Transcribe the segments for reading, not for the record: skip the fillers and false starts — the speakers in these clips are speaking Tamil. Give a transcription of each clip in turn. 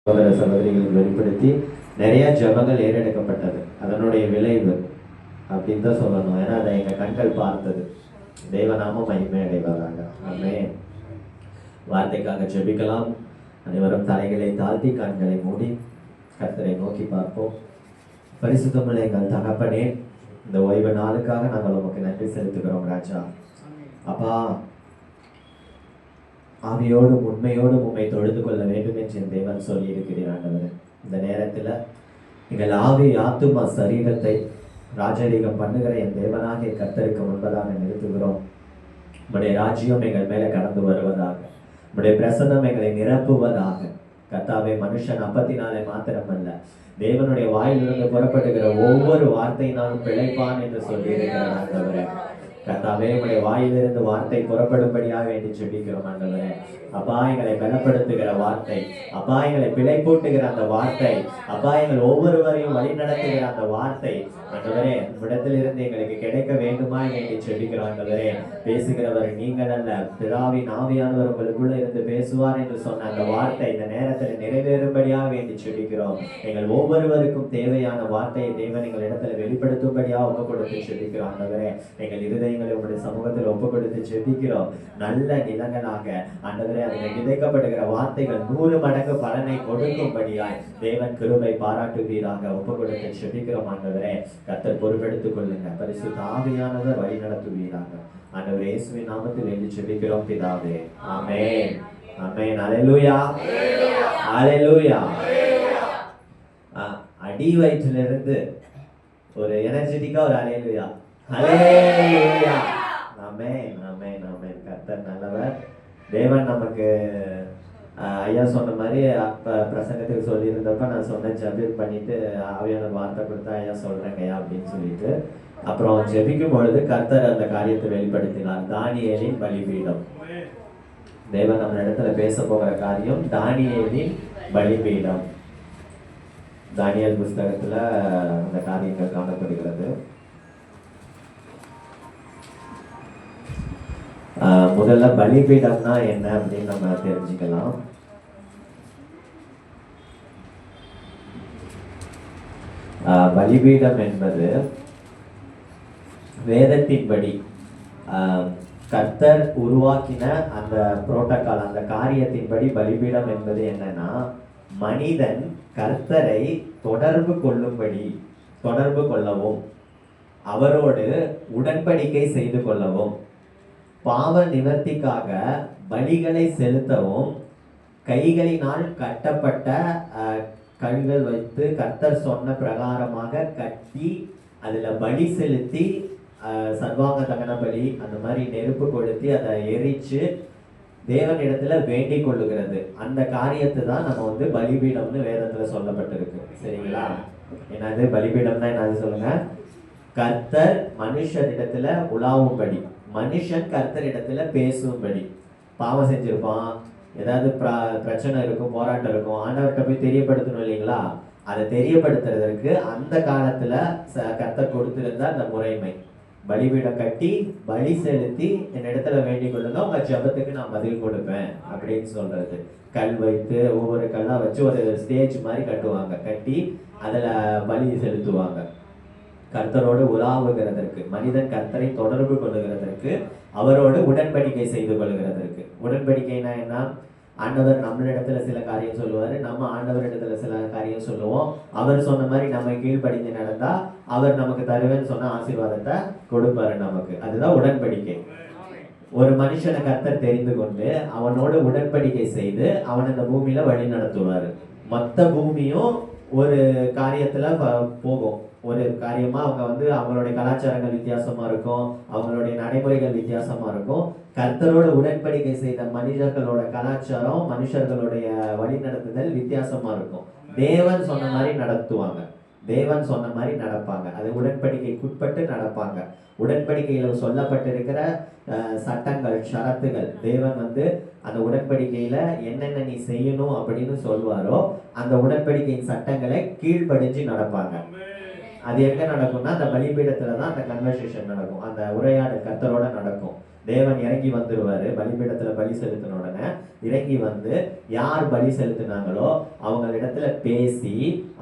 சகோதர சகோதரிகளுக்கு வெளிப்படுத்தி நிறைய ஜபங்கள் ஏறெடுக்கப்பட்டது. அதனுடைய விளைவு அப்படின்னு தான் சொல்லணும். ஏன்னா அதை எங்க கண்கள் பார்த்தது. தெய்வநாமம் மகிமை அடைவதாக. ஆமென். வார்த்தைக்காக ஜெபிக்கலாம். அனைவரும் தலைகளை தாழ்த்தி கண்களை மூடி கர்த்தரை நோக்கி பார்ப்போம். பரிசுத்தமுள்ள எங்கள் தகப்பனே, இந்த ஓய்வு நாளுக்காக நாங்கள் உமக்கு நன்றி செலுத்துகிறோம் ராஜா. அப்பா, ஆவியோடும் உண்மையோடும் உண்மை தொழுது கொள்ள வேண்டும் என்று என் தேவன் சொல்லி இருக்கிறார். இந்த நேரத்தில் எங்கள் ஆவி ஆத்துமா சரீரத்தை ராஜரீகம் பண்ணுகிற என் தேவனாகிய கர்த்தருக்கு முன்பதாக நிறுத்துகிறோம். உம்முடைய ராஜ்யம் எங்கள் மேலே கடந்து வருவதாக, உம்முடைய பிரசன்னம் எங்களை நிரப்புவதாக. கர்த்தாவே, மனுஷன் அப்பத்தினாலே மாத்திரமல்ல, தேவனுடைய வாயிலிருந்து புறப்படுகிற ஒவ்வொரு வார்த்தையினாலும் பிழைப்பான் என்று சொல்லி இருக்கிறார் ஆண்டவரே. கர்த்தாவே, உடைய வாயிலிருந்து வார்த்தை புறப்படும்படியாக வேண்டி ஜெபிக்கிறோம் ஆண்டவரே. அப்பா, எங்களை பலப்படுத்துகிற வார்த்தை, அப்பா எங்களை பிழைப்பூட்டுகிற அந்த வார்த்தை, அப்பா எங்கள் ஒவ்வொருவரையும் வழி நடத்துகிற அந்த வார்த்தை ஆண்டவரே, இடத்தில் இருந்து எங்களுக்கு கிடைக்க வேண்டுமா வேண்டி ஜெபிக்கிறோம் ஆண்டவரே. பேசுகிறவர் நீங்கள் அல்ல, பிதாவின் ஆவியானவர் உங்களுக்குள்ள இருந்து பேசுவார் என்று சொன்ன அந்த வார்த்தை இந்த நேரத்தில் நிறைவேறும்படியாக வேண்டி ஜெபிக்கிறோம். எங்கள் ஒவ்வொருவருக்கும் தேவையான வார்த்தையை தேவன் எங்கள் இடத்துல வெளிப்படுத்தும்படியாக ஒப்பு கொடுத்து ஜெபிக்கிறோம் ஆண்டவரே. எங்கள் இருதயங்களை உங்களுடைய சமூகத்தில் ஒப்பு கொடுத்து ஜெபிக்கிறோம். நல்ல நிலங்களாக ஆண்டவரே, அதில் விதைக்கப்படுகிற வார்த்தைகள் 100 மடங்கு பலனை கொடுக்கும்படியாய் தேவன் கிருபை பாராட்டுவீராக ஒப்பு கொடுத்து ஜெபிக்கிறோம் ஆண்டவரே. கர்த்தர் பொறுப்பெடுத்துக் கொள்ளுங்க. பரிசுத்த ஆவியானவர் வழி நடத்துவீராக. ஆண்டவர் இயேசுவின் நாமத்தில் வேண்டி ஜெபிக்கிறோம் பிதாவே. ஆமென். ஆமென். அல்லேலூயா. அல்லேலூயா. அடி வயிற்றிலிருந்து ஒரு எனர்ஜெட்டிக்கா ஒரு அல்லேலூயா. அல்லேலூயா. ஆமென். ஆமென். ஆமென். கர்த்தர் நல்லவர். தேவன் நமக்கு ஐயா சொன்ன மாதிரி அப்போ பிரசங்கத்துக்கு சொல்லியிருந்தப்ப நான் சொன்னேன், ஜெபம் பண்ணிட்டு ஆவியான வார்த்தை கொடுத்தா ஐயா சொல்கிறேங்க ஐயா அப்படின்னு சொல்லிட்டு, அப்புறம் ஜெபிக்கும் பொழுது கர்த்தர் அந்த காரியத்தை வெளிப்படுத்தினார். தானியேலின் பலிபீடம். தேவன் நம்ம இடத்துல பேச போகிற காரியம் தானியேலின் பலிபீடம். தானியேல் புஸ்தகத்தில் அந்த காரியங்கள் காணப்படுகிறது. முதல்ல பலிபீடம்னா என்ன அப்படின்னு நம்ம தெரிஞ்சுக்கலாம். பலிபீடம் என்பது வேதத்தின்படி கர்த்தர் உருவாக்கின அந்த புரோட்டோகால், அந்த காரியத்தின்படி பலிபீடம் என்பது என்னன்னா, மனிதன் கர்த்தரை தொடர்பு கொள்ளவும், அவரோடு உடன்படிக்கை செய்து கொள்ளவும், பாவ நிவர்த்திக்காக பலிகளை செலுத்தவும், கைகளினால் கட்டப்பட்ட கல்கள் வைத்து கர்த்தர் சொன்ன பிரகாரமாக கட்டி அதில் பலி செலுத்தி, சர்வாங்க தகன பலி அந்த மாதிரி நெருப்பு கொளுத்தி அதை எரிச்சு தேவனிடத்துல வேண்டிக் கொள்ளுகிறது. அந்த காரியத்தை தான் நம்ம பலிபீடம்னு வேதத்துல சொல்லப்பட்டிருக்கு. சரிங்களா? என்னது பலிபீடம்னா என்னது சொல்லுங்க? கர்த்தர் மனுஷரிடத்துல உலாவும்படி, மனுஷன் கர்த்தரிடத்துல பேசும்படி. பாவம் செஞ்சிருப்பான், ஏதாவது பிரச்சனை இருக்கும், போராட்டம் இருக்கும், ஆண்டவர்கிட்ட போய் தெரியப்படுத்தணும் இல்லைங்களா? அதை தெரியப்படுத்துறதற்கு அந்த காலத்துல கர்த்தர் கொடுத்திருந்த அந்த முறைமை, பலிபீடம் கட்டி பலி செலுத்தி என்னிடத்துல வேண்டிக் கொள்ளுங்க, உங்க ஜபத்துக்கு நான் பதில் கொடுப்பேன் அப்படின்னு சொல்றது. கல் வைத்து ஒவ்வொரு கல்லா வச்சு ஒரு ஸ்டேஜ் மாதிரி கட்டுவாங்க, கட்டி அதுல பலி செலுத்துவாங்க. கர்த்தரோடு உலாவுகிறதற்கு, மனிதன் கர்த்தரை தொடர்பு கொள்ளுகிறதற்கு, அவரோடு உடன்படிக்கை செய்து கொள்ளுகிறதற்கு. உடன்படிக்கைனா என்ன? ஆண்டவர் நம்மளிடத்துல சில காரியம் சொல்லுவாரு, நம்ம ஆண்டவர் இடத்துல சில காரியம் சொல்லுவோம். அவர் சொன்ன மாதிரி நம்ம கீழ்ப்படிந்து நடந்தா அவர் நமக்கு தருவேன்னு சொன்ன ஆசீர்வாதத்தை கொடுப்பாரு நமக்கு. அதுதான் உடன்படிக்கை. ஒரு மனுஷனை கர்த்தர் தெரிந்து கொண்டு அவனோடு உடன்படிக்கை செய்து அவன் இந்த பூமியில வழி நடத்துவாரு. மொத்த பூமியும் ஒரு காரியத்துல போகும். ஒரு காரியமா அவங்க அவங்களுடைய கலாச்சாரங்கள் வித்தியாசமா இருக்கும், அவங்களுடைய நடைமுறைகள் வித்தியாசமா இருக்கும். கர்த்தரோட உடன்படிக்கை செய்த மனிதர்களோட கலாச்சாரம், மனுஷர்களுடைய வழி நடத்துதல் வித்தியாசமா இருக்கும். தேவன் சொன்ன மாதிரி நடத்துவாங்க, தேவன் சொன்ன மாதிரி நடப்பாங்க, அது உடன்படிக்கைக்குட்பட்டு நடப்பாங்க. உடன்படிக்கையில சொல்லப்பட்டிருக்கிற சட்டங்கள், ஷரத்துகள், தேவன் அந்த உடன்படிக்கையில என்னென்ன நீ செய்யணும் அப்படின்னு சொல்வாரோ அந்த உடன்படிக்கையின் சட்டங்களை கீழ்ப்படிஞ்சு நடப்பாங்க. அது எங்க நடக்கும்னா, அந்த பலிபீடத்துல தான் அந்த கன்வர்சேஷன் நடக்கும், அந்த உரையாடல் கர்த்தரோட நடக்கும். தேவன் இறங்கி வந்துருவாரு. பலிபீடத்துல பலி செலுத்தின உடனே இறங்கி வந்து யார் பலி செலுத்தினாங்களோ அவங்களிடத்துல பேசி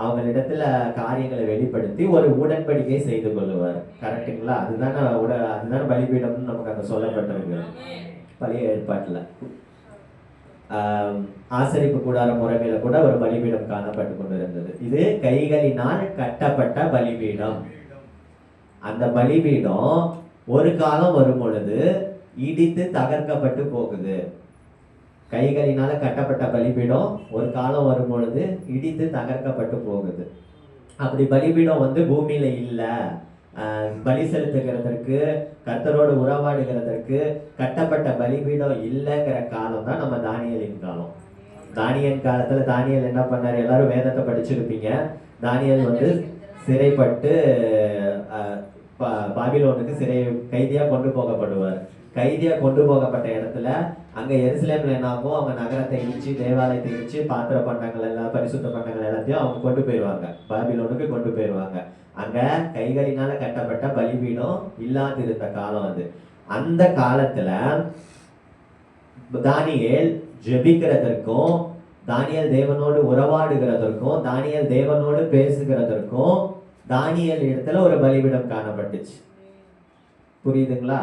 அவங்களிடத்துல காரியங்களை வெளிப்படுத்தி ஒரு உடன்படிக்கை செய்து கொள்ளுவார். கரெக்டுங்களா? அதுதானே பலிபீடம்னு நமக்கு அங்க சொல்லப்பட்டிருக்கு பழைய ஏற்பாட்டுல. ஆசரிப்பு கூடார முறைமையில கூட ஒரு பலிபீடம் காணப்பட்டு கொண்டிருந்தது. இது கைகளினால் கட்டப்பட்ட பலிபீடம். அந்த பலிபீடம் ஒரு காலம் வரும் பொழுது இடித்து தகர்க்கப்பட்டு போகுது. கைகளினால கட்டப்பட்ட பலிபீடம் ஒரு காலம் வரும் பொழுது இடித்து தகர்க்கப்பட்டு போகுது. அப்படி பலிபீடம் வந்து பூமியில இல்லை, பலி செலுத்துகிறதற்கு கர்த்தரோடு உறவாடுகிறதற்கு கட்டப்பட்ட பலிபீடம் இல்லைங்கிற காலம் தான் நம்ம தானியேலின் காலம். தானியேல் காலத்துல தானியேல் என்ன பண்ணாரு? எல்லாரும் வேதத்தை படிச்சிருப்பீங்க. தானியேல் வந்து சிறைப்பட்டு பாபிலோனுக்கு கைதியா கொண்டு போகப்படுவார். கைதியா கொண்டு போகப்பட்ட இடத்துல அங்க எருசலேம்ல என்ன ஆகும்? அவங்க நகரத்தை இடிச்சு தேவாலயத்தை இடிச்சு பாத்திர பண்டங்கள் எல்லாம் பரிசுத்த பண்டங்கள் எல்லாத்தையும் அவங்க கொண்டு போயிடுவாங்க, பாபிலோனுக்கு கொண்டு போயிடுவாங்க. அங்க கைகளினால கட்டப்பட்ட பலிபீடம் இல்லாதிருந்த காலம் அது. அந்த காலத்துல தானியேல் ஜெபிக்கிறதற்கும் தானியேல் தேவனோடு உறவாடுகிறதற்கும் தானியேல் தேவனோடு பேசுகிறதற்கும் தானியேல் இடத்துல ஒரு பலிபீடம் காணப்பட்டுச்சு. புரியுதுங்களா?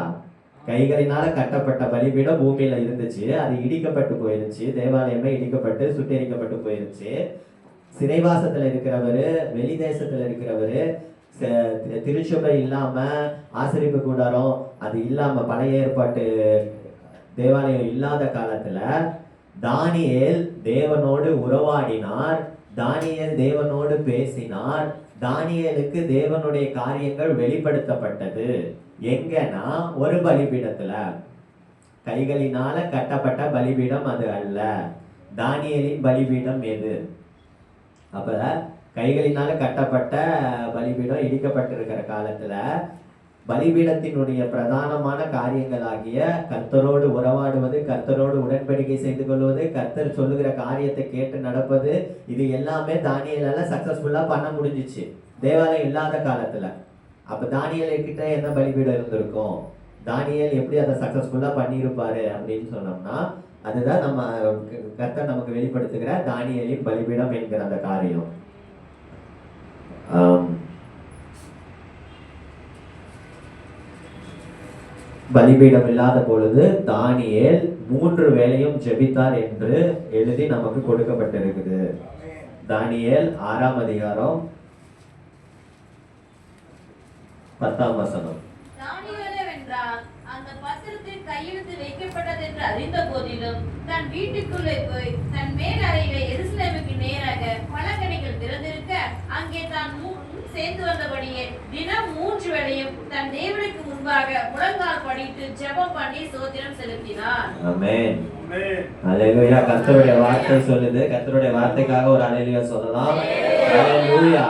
கைகளினால கட்டப்பட்ட பலிபீடம் பூமியில இருந்துச்சு, அது இடிக்கப்பட்டு போயிருச்சு. தேவாலயமே இடிக்கப்பட்டு சுட்டெரிக்கப்பட்டு போயிருச்சு. சிறைவாசத்துல இருக்கிறவரு, வெளி தேசத்துல இருக்கிறவரு, திருச்சபை இல்லாம ஆசரிப்பு கூடாரம் அது இல்லாம பழைய ஏற்பாட்டு தேவாலயம் இல்லாத காலத்துல தானியேல் தேவனோடு உறவாடினார், தானியேல் தேவனோடு பேசினார், தானியேலுக்கு தேவனுடைய காரியங்கள் வெளிப்படுத்தப்பட்டது. எங்கன்னா ஒரு பலிபீடத்துல. கைகளினால கட்டப்பட்ட பலிபீடம் அது அல்ல. தானியேலின் பலிபீடம் எது? அப்ப கைகளினால கட்டப்பட்ட பலிபீடம் இடிக்கப்பட்டிருக்கிற காலத்துல பலிபீடத்தினுடைய பிரதானமான காரியங்களாகிய கர்த்தரோடு உறவாடுவது, கர்த்தரோடு உடன்படிக்கை செய்து கொள்வது, கர்த்தர் சொல்லுகிற காரியத்தை கேட்டு நடப்பது, இது எல்லாமே தானியேலால சக்சஸ்ஃபுல்லா பண்ண முடிஞ்சிச்சு தேவாலயம் இல்லாத காலத்துல. அப்ப தானியேல் கிட்ட என்ன பலிபீடம் இருந்திருக்கும்? தானியேல் எப்படி அதை சக்சஸ்ஃபுல்லா பண்ணியிருப்பாரு அப்படின்னு சொன்னோம்னா அதுதான் நம்ம கர்த்தர் நமக்கு வெளிப்படுத்துகிற தானியேலின் பலிபீடம் என்கிற அந்த காரியம். பலிபீடம் இல்லாத பொழுது தானியேல் 3 வேளையும் ஜெபித்தார் என்று எழுதி நமக்கு கொடுக்கப்பட்டிருக்குது. தானியேல் 6ஆம் அதிகாரம் 10ஆம் வசனம். அந்த பத்திரத்தில் கையெழுத்து வைக்கப்பட்டது என்று அறிந்த போதிலும் தன் வீட்டுக்குள்ளே போய் தன் மேல் அறையிலே எருசலேமுக்கு நேராக பலகணிகள் திறந்திருக்க அங்கே தான் சேர்ந்து வந்தபடியே தினம் 3 வேளையும் தன் தேவனுக்கு முன்பாக முழங்கால் படிட்டு ஜெபம் பண்ணி ஸ்தோத்திரம் செலுத்தினார். ஆமென். அல்லேலூயா. கர்த்தருடைய வார்த்தை சொல்லுது. கர்த்தருடைய வார்த்தைக்காக ஒரு அல்லேலூயா சொல்லலாம். அல்லேலூயா.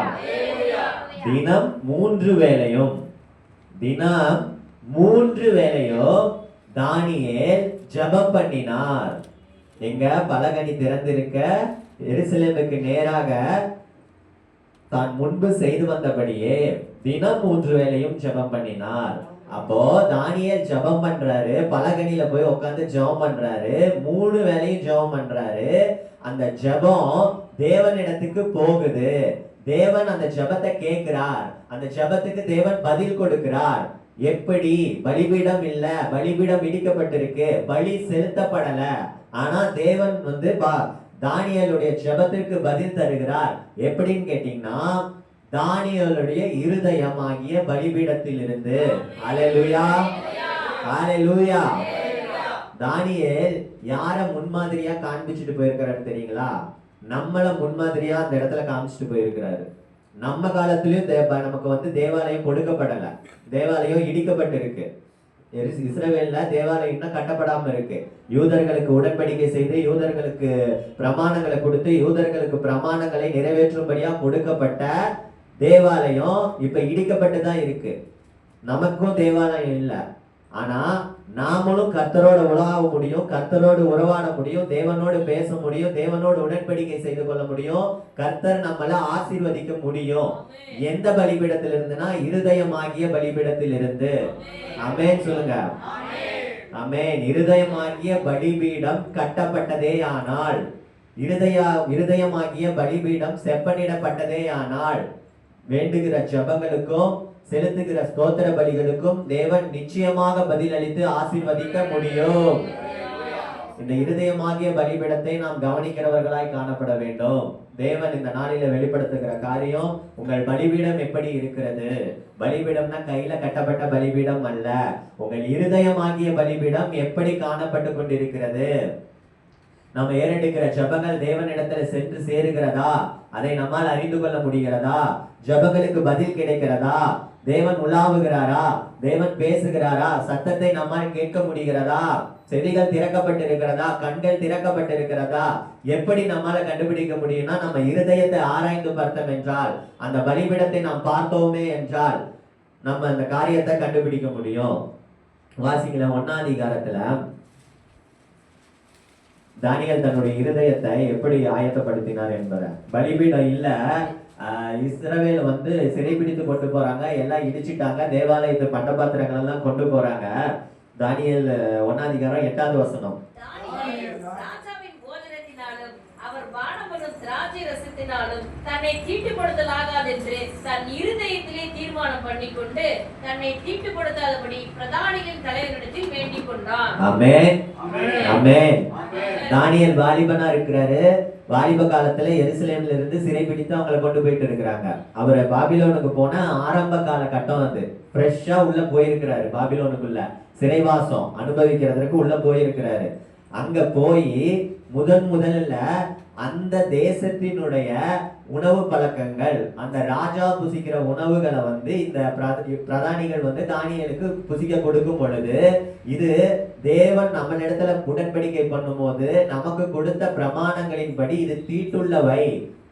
தினம் 3 வேளையும் தானியேல் ஜெபம் பண்ணினார். எங்க? பலகணி திறந்திருக்க எருசலேமுக்கு நேராக தான் முன்பு செய்து வந்தபடியே தினம் 3 வேளையும் ஜெபம் பண்ணினார். அப்போ தானியேல் ஜெபம் பண்றாரு, பலகணியில போய் உட்கார்ந்து ஜெபம் பண்றாரு, 3 வேளையும் ஜெபம் பண்றாரு. அந்த ஜெபம் தேவனிடத்துக்கு போகுது. தேவன் அந்த ஜெபத்தை கேட்கிறார். அந்த ஜெபத்துக்கு தேவன் பதில் கொடுக்கிறார். எப்படி? பலிபீடம் இல்ல, பலிபீடம் இடிக்கப்பட்டிருக்கு, பலி செலுத்தப்படல. ஆனா தேவன் வந்து தானியேலுடைய ஜெபத்திற்கு பதில் தருகிறார். எப்படின்னு கேட்டீங்கன்னா தானியேலுடைய இருதயமாகிய பலிபீடத்தில் இருந்து. அல்லேலூயா, அல்லேலூயா. தானியேல் யார முன்மாதிரியா காண்பிச்சுட்டு போயிருக்கிறாரு தெரியுங்களா? நம்மள முன்மாதிரியா அந்த இடத்துல காமிச்சிட்டு போயிருக்கிறாரு. நம்ம காலத்திலயும் நமக்கு வந்து தேவாலயம் கொடுக்கப்படல, தேவாலயம் இடிக்கப்பட்டிருக்கு. இஸ்ரவேல்ல தேவாலயம் இன்னும் கட்டப்படாம இருக்கு. யூதர்களுக்கு உடன்படிக்கை செய்து யூதர்களுக்கு பிரமாணங்களை கொடுத்து யூதர்களுக்கு பிரமாணங்களை நிறைவேற்றும்படியா கொடுக்கப்பட்ட தேவாலயம் இப்ப இடிக்கப்பட்டுதான் இருக்கு. நமக்கும் தேவாலயம் இல்லை. ஆனா நாமளும் கர்த்தரோட உறவாட முடியும், கர்த்தரோடு உறவாட முடியும், தேவனோடு பேச முடியும், தேவனோடு உடன்படிக்கை செய்து கொள்ள முடியும், கர்த்தர் நம்மள ஆசீர்வதிக்க முடியும். எந்த பலிபீடத்தில் இருந்துனா இருதயமாகிய பலிபீடத்தில் இருந்து. ஆமென் சொல்லுங்க. ஆமென். இருதயமாகிய பலிபீடம் கட்டப்பட்டதே ஆனால், இருதயமாகிய பலிபீடம் செப்பனிடப்பட்டதே ஆனால், வேண்டுகிற ஜெபங்களுக்கும் செலுத்துகிற ஸ்தோத்திர பலிகளுக்கும் தேவன் நிச்சயமாக பதிலளித்து ஆசீர்வதிக்க முடியும். இந்த இருதயமாகிய பலிபீடத்தை நாம் கவனிக்கிறவர்களாய் காணப்பட வேண்டும். தேவன் இந்த நாளில வெளிப்படுத்துகிற காரியம், உங்கள் பலிபீடம் எப்படி இருக்கிறது? பலிபீடம்னா கையில கட்டப்பட்ட பலிபீடம் அல்ல. உங்கள் இருதயமாகிய பலிபீடம் எப்படி காணப்பட்டு கொண்டிருக்கிறது? நம்ம ஏறெடுக்கிற ஜெபங்கள் தேவனிடத்துல சென்று சேருகிறதா? அதை நம்மால் அறிந்து கொள்ள முடிகிறதா? ஜெபங்களுக்கு பதில் கிடைக்கிறதா? தேவன் உலாவுகிறாரா? தேவன் பேசுகிறாரா? சத்தத்தை நம்மால் கேட்க முடிகிறதா? செவிகள் திறக்கப்பட்டிருக்கிறதா? கண்கள் திறக்கப்பட்டிருக்கிறதா? எப்படி நம்மால கண்டுபிடிக்க முடியும்னா, நம்ம இருதயத்தை ஆராய்ந்து பார்த்தோம் என்றால், அந்த பலிபீடத்தை நாம் பார்த்தோமே என்றால் நம்ம அந்த காரியத்தை கண்டுபிடிக்க முடியும். வாசிக்கல 1ஆம் அதிகாரத்துல தானியேல் தன்னுடைய இருதயத்தை எப்படி ஆயத்தப்படுத்தினார் என்பதை. பலிபீடம் இல்ல, இஸ்ரவேல் வந்து சிறைபிடித்து கொண்டு போறாங்க, எல்லாம் இடிச்சிட்டாங்க, தேவாலயத்து பண்டபாத்திரங்கள் எல்லாம் கொண்டு போறாங்க. தானியேல் 1ஆம் அதிகாரம் 8வது வசனம். ராஜாவின் போஜனத்தினாலும் அவர் பானமனும் திராட்சை ரசத்தினாலும் தன்னை தீட்டுப்படுத்தலாகாதென்று தன் இருதயத்திலே தீர்மானம் பண்ணிக்கொண்டு தன்னை தீட்டுப்படுத்தாதபடி பிரதானிகளின் தலைவரிடத்தில் வேண்டிக் கொண்டான். ஆமென், ஆமென். தானியேல் வாலிபனா இருக்கிறாரு. வாலிப காலத்துல எருசலேம்ல இருந்து சிறைபிடித்து அவங்களை கொண்டு போயிட்டு இருக்கிறாங்க. அவரை பாபிலோனுக்கு போன ஆரம்ப கால கட்டம் அது. ஃப்ரெஷ்ஷா உள்ள போயிருக்கிறாரு. பாபிலோனுக்குள்ள சிறைவாசம் அனுபவிக்கிறதுக்கு உள்ள போயிருக்கிறாரு. அங்க போய் முதல்ல அந்த தேசத்தினுடைய உணவு பழக்கங்கள், அந்த ராஜா புசிக்கிற உணவுகளை வந்து இந்த பிரதானிகள் வந்து தானியேலுக்கு புசிக்க கொடுக்கும் பொழுது, இது தேவன் நம்மளிடத்துல உடன்படிக்கை பண்ணும் போது நமக்கு கொடுத்த பிரமாணங்களின்படி இது தீட்டுள்ளவை.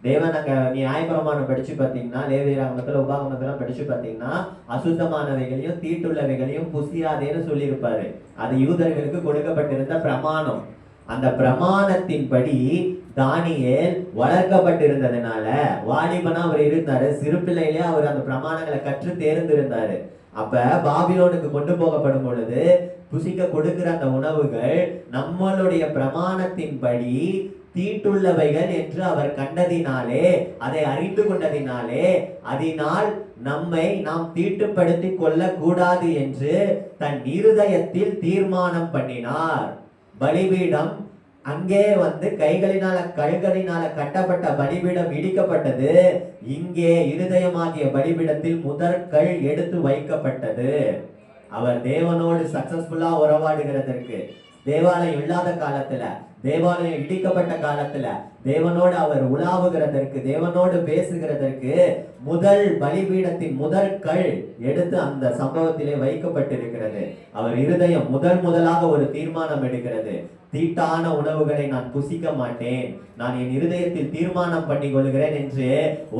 தேவன் அங்க நியாயப்பிரமாணம் படிச்சு பார்த்தீங்கன்னா, லேவியராகமத்துல உபாகமத்துல படிச்சு பார்த்தீங்கன்னா, அசுத்தமானவைகளையும் தீட்டுள்ளவைகளையும் புசியாதேன்னு சொல்லியிருப்பாரு. அது யூதர்களுக்கு கொடுக்கப்பட்டிருந்த பிரமாணம். அந்த பிரமாணத்தின்படி தானியேல் வளர்க்கப்பட்டிருந்ததுனால, வாலிபனா அவர் இருந்தாரு, சிறு பிள்ளையிலே அவர் அந்த பிரமாணங்களை கற்று தேர்ந்திருந்தாரு. அப்ப பாபிலோனுக்கு கொண்டு போகப்படும் பொழுது புசிக்க கொடுக்கிற அந்த உணவுகள் நம்மளுடைய பிரமாணத்தின்படி தீட்டுள்ளவைகள் என்று அவர் கண்டதினாலே, அதை அறிந்து கொண்டதினாலே, அதனால் நம்மை நாம் தீட்டுப்படுத்தி கொள்ள கூடாது என்று தன் இருதயத்தில் தீர்மானம் பண்ணினார். பலிபீடம் அங்கே வந்து கல்களினால கட்டப்பட்ட பலிபீடம் இடிக்கப்பட்டது. இங்கே இருதயமாகிய பலிபீடத்தில் முதற்கல் எடுத்து வைக்கப்பட்டது. அவர் தேவனோடு சக்சஸ்ஃபுல்லா உறவாடுகிறதற்கு, தேவாலயம் இல்லாத காலத்துல, தேவாலயம் இடிக்கப்பட்ட காலத்துல தேவனோடு அவர் உலாவுகிறதற்கு, தேவனோடு பேசுகிறதற்கு முதல் பலிபீடத்தின் முதற்கல் எடுத்து அந்த சம்பவத்திலே வைக்கப்பட்டிருக்கிறது. அவர் இருதயம் முதலாக ஒரு தீர்மானம் எடுக்கிறது. தீட்டான உணவுகளை நான் புசிக்க மாட்டேன், நான் என் இருதயத்தில் தீர்மானம் பண்ணி கொள்கிறேன் என்று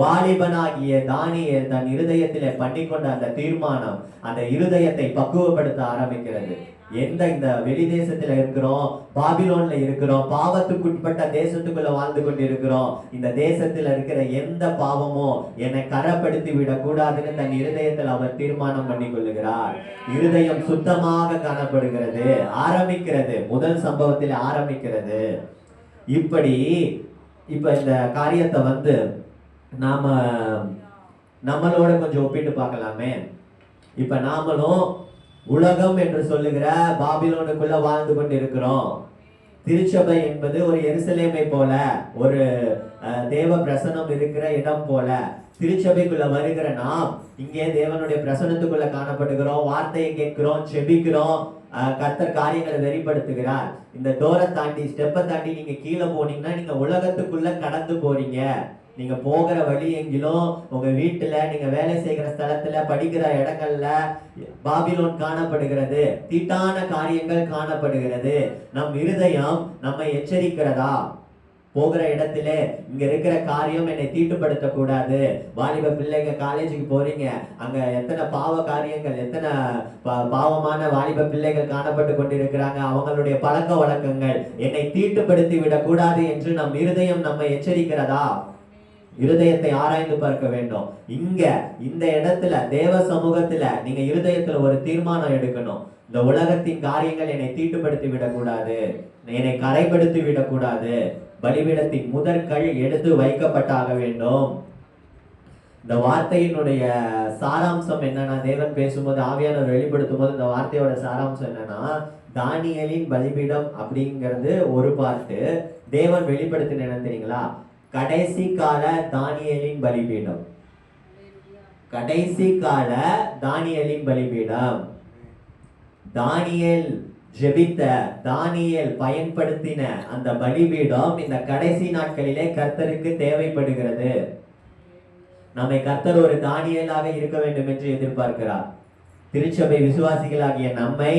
வாலிபனாகிய தானியேல் தன் இருதயத்திலே பண்ணிக்கொண்ட அந்த தீர்மானம் அந்த இருதயத்தை பக்குவப்படுத்த ஆரம்பிக்கிறது. இந்த வெளி தேசத்துல இருக்கிறோம், பாபிலோன்ல இருக்கிறோம், பாவத்துக்குட்பட்ட தேசத்துக்குள்ள வாழ்ந்து கொண்டு இருக்கிறோம். இந்த தேசத்துல இருக்கிற எந்த பாவமும் என்னை கரப்படுத்தி விடக் கூடாதுன்னு தன் இருதயத்தில் அவர் தீர்மானம் பண்ணி கொள்ளுகிறார். இருதயம் சுத்தமாக காணப்படுகிறது, ஆரம்பிக்கிறது, முதல் சம்பவத்தில் ஆரம்பிக்கிறது. இப்ப இந்த காரியத்தை வந்து நம்மளோட கொஞ்சம் ஒப்பிட்டு பார்க்கலாமே. இப்ப நாமளும் உலகம் என்று சொல்லுகிற பாபிலோனுக்குள்ள வாழ்ந்து கொண்டு இருக்கிறோம். திருச்சபை என்பது ஒரு எருசலேமை போல, ஒரு தேவ பிரசனம் இருக்கிற இடம் போல. திருச்சபைக்குள்ள வருகிற நாம் இங்கே தேவனுடைய பிரசனத்துக்குள்ள காணப்படுகிறோம், வார்த்தையை கேட்கிறோம், செபிக்கிறோம், கர்த்தர் காரியங்களை வெளிப்படுத்துகிறார். இந்த டோரை தாண்டி, ஸ்டெப்பை தாண்டி நீங்க கீழே போனீங்கன்னா நீங்க உலகத்துக்குள்ள கடந்து போறீங்க. நீங்க போகிற வழி எங்கிலும், உங்க வீட்டுல, நீங்க வேலை செய்கிற ஸ்தலத்துல, படிக்கிற இடங்கள்ல பாபிலோன் காணப்படுகிறது, தீட்டான காரியங்கள் காணப்படுகிறது. நம் இருதயம் நம்மை எச்சரிக்கிறதா? போகிற இடத்துல இங்க இருக்கிற காரியம் என்னை தீட்டுப்படுத்த கூடாது. வாலிப பிள்ளைங்க காலேஜுக்கு போறீங்க, அங்க எத்தனை பாவ காரியங்கள், எத்தனை பாவமான வாலிப பிள்ளைகள் காணப்பட்டு கொண்டிருக்கிறாங்க. அவங்களுடைய பழக்க வழக்கங்கள் என்னை தீட்டுப்படுத்தி விடக் கூடாது என்று நம் இருதயம் நம்மை எச்சரிக்கிறதா? இருதயத்தை ஆராய்ந்து பார்க்க வேண்டும். இந்த இடத்துல தேவ சமூகத்துல நீங்க இருதயத்துல ஒரு தீர்மானம் எடுக்கணும். இந்த உலகத்தின் காரியங்கள் என்னை தீட்டுப்படுத்தி விடக்கூடாது, என்னை கரைப்படுத்தி விடக்கூடாது. பலிபீடத்தின் முதற்கள் எடுத்து வைக்கப்பட்டாக வேண்டும். இந்த வார்த்தையினுடைய சாராம்சம் என்னன்னா, தேவன் பேசும்போது ஆவியானவர் வெளிப்படுத்தும் போது இந்த வார்த்தையோட சாராம்சம் என்னன்னா, தானியேலின் பலிபீடம் அப்படிங்கிறது ஒரு பார்ட்டு. தேவன் வெளிப்படுத்தின என்ன தெரியுங்களா? கடைசி கால தானியேலின் பலிபீடம். கடைசி கால தானியேலின் பலிபீடம். தானியேல் ஜெபித்த, தானியேல் பயன்படுத்தின அந்த பலிபீடம் இந்த கடைசி நாட்களிலே கர்த்தருக்கு தேவைப்படுகிறது. நம்மை கர்த்தர் ஒரு தானியேலாக இருக்க வேண்டும் என்று எதிர்பார்க்கிறார். திருச்சபை விசுவாசிகளாகிய நம்மை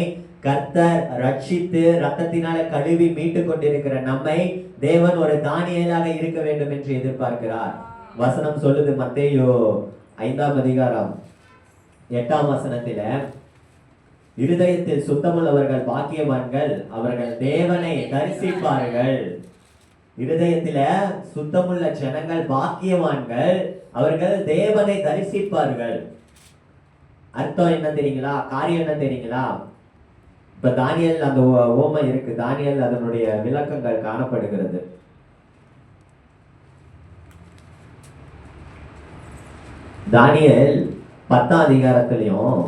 கர்த்தர் ரட்சித்து ரத்தத்தினால கழுவி மீட்டு கொண்டிருக்கிற நம்மை தேவன் ஒரு தானியேலாக இருக்க வேண்டும் என்று எதிர்பார்க்கிறார். வசனம் சொல்லுது, மத்தேயு 5ஆம் அதிகாரம் 8ஆம் வசனத்தில, இருதயத்தில் சுத்தமுள்ளவர்கள் பாக்கியவான்கள், அவர்கள் தேவனை தரிசிப்பார்கள். இருதயத்தில சுத்தமுள்ள ஜனங்கள் பாக்கியவான்கள், அவர்கள் தேவனை தரிசிப்பார்கள். அர்த்தம் என்ன தெரியுங்களா? காரியம் என்ன தெரியுங்களா? இப்ப தானியேல் அந்த ஓமை இருக்கு, தானியேல் அதனுடைய விளக்கங்கள் காணப்படுகிறது. தானியேல் 10ஆம் அதிகாரத்திலையும்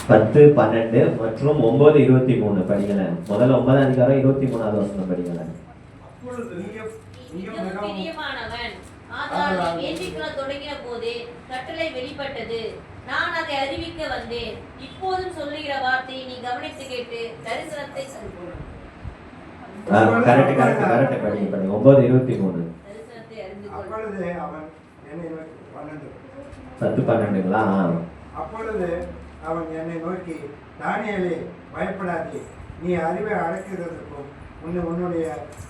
10, 12 மற்றும் 9, 23 படிங்களேன். முதல்ல 9ஆம் அதிகாரம் 23ஆவது வசனம் படிங்களேன். மிகவும் பிரியமானவன், ஆதலால் நீ வேண்டிக்கொள்ளத் தொடங்கின போதே கட்டளை வெளிப்பட்டது. நான் அதை அறிவிக்க வந்தேன். இப்போதும் சொல்லுகிற வார்த்தையை நீ கவனித்து கேட்டு தரிசனத்தை கரெக்ட் படிங்க 9, 23. தரிசனத்தை அறிந்து கொள். அப்பொழுது அவன் என்னை நோக்கி 10, 12ங்களா? அப்பொழுது அவன் என்னை நோக்கி, தானியேலே, பயப்படாதே, நீ அறிவை அடக்குகிறதற்கும் உன்னுடைய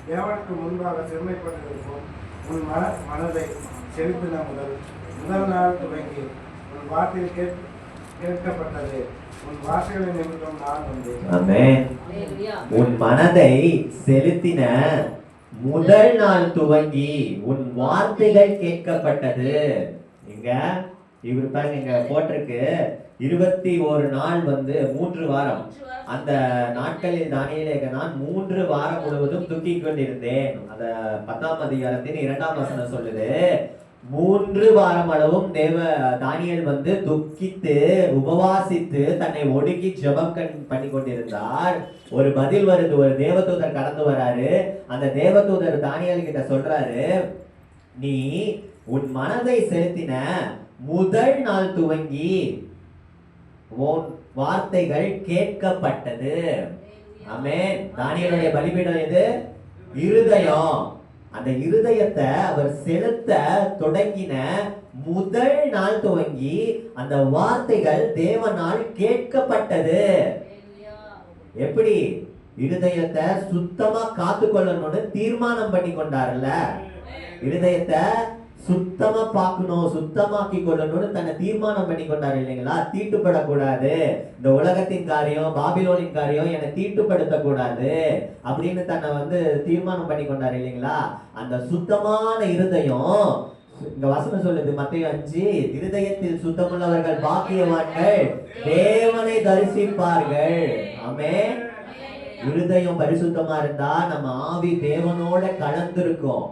தேவனுக்கு முன்பாக சிறுமைப்படுவதற்கும் உன் மனதை செலுத்தின முதல் நாள் துவங்கி உன் வார்த்தை கேட்கப்பட்டது. உன் வார்த்தைகளின் நிமித்தம் நான் வந்தேன். ஆமென். உன் மனதை செலுத்தின முதல் நாள் துவங்கி உன் வார்த்தைகள் கேட்கப்பட்டது. இங்க இவர் பாருங்க, இங்க போட்டிருக்கு 21 நாள் 3 வாரம். அந்த நாட்களில் தானியேலே நான் 3 வாரம் முழுவதும் துக்கிக் கொண்டிருந்தேன். அந்த 10ஆம் அதிகாரத்தின் 2ஆம் வசனம் சொல்லுது, 3 வாரம் அளவும் தானியேல் துக்கித்து உபவாசித்து தன்னை ஒடுக்கி ஜெபம் பண்ணி கொண்டிருந்தார். ஒரு பதில் வருது, ஒரு தேவதூதர் கடந்து வராரு. அந்த தேவதூதர் தானியேல் கிட்ட சொல்றாரு, நீ உன் மனதை செலுத்தின முதல் நாள் துவங்கி உன் வார்த்தைகள் கேட்கப்பட்டது. ஆமென். தானியேலுடைய பலிபீடம் எது? இருதயம். அந்த இருதயத்தை அவர் செலுத்த தொடங்கின முதல் நாள் துவங்கி அந்த வார்த்தைகள் தேவனால் கேட்கப்பட்டது. எப்படி? இருதயத்தை சுத்தமா காத்து கொள்ளணும்னு தீர்மானம் பண்ணி கொண்டார்ல. இருதயத்தை சுத்தமா பார்க்கணும், சுத்தமாக்கி கொள்ளணும்னு தன்னை தீர்மானம் பண்ணி கொண்டாரு இல்லைங்களா? தீட்டுப்படக்கூடாது, இந்த உலகத்தின் காரியம், பாபிலோனின் காரியம் என்னை தீட்டுப்படுத்தக்கூடாது அப்படின்னு தன்னை தீர்மானம் பண்ணி கொண்டாரு இல்லைங்களா? அந்த சுத்தமான இருதயம், இங்க வசனம் சொல்லுது மத்தேயு 5, இருதயத்தில் சுத்தமுள்ளவர்கள் பாக்கியவான்கள், தேவனை தரிசிப்பார்கள். ஆமென். இருதயம் பரிசுத்தமா இருந்தா நம்ம ஆவி தேவனோட கலந்திருக்கும்,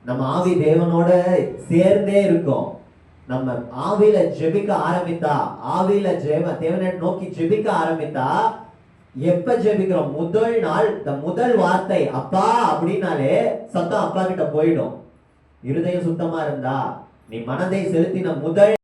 நம்ம ஆவி தேவனோட சேர்ந்தே இருக்கும். நம்ம ஆவியில ஜெபிக்க ஆரம்பித்தா, ஆவியில தேவனை நோக்கி ஜெபிக்க ஆரம்பித்தா, எப்ப ஜெபிக்கிறோம்? முதல் நாள், இந்த முதல் வார்த்தை அப்பா அப்படின்னாலே சத்தம் அப்பா கிட்ட போயிடும். இருதயம் சுத்தமா இருந்தா, நீ மனதை செலுத்தின முதல்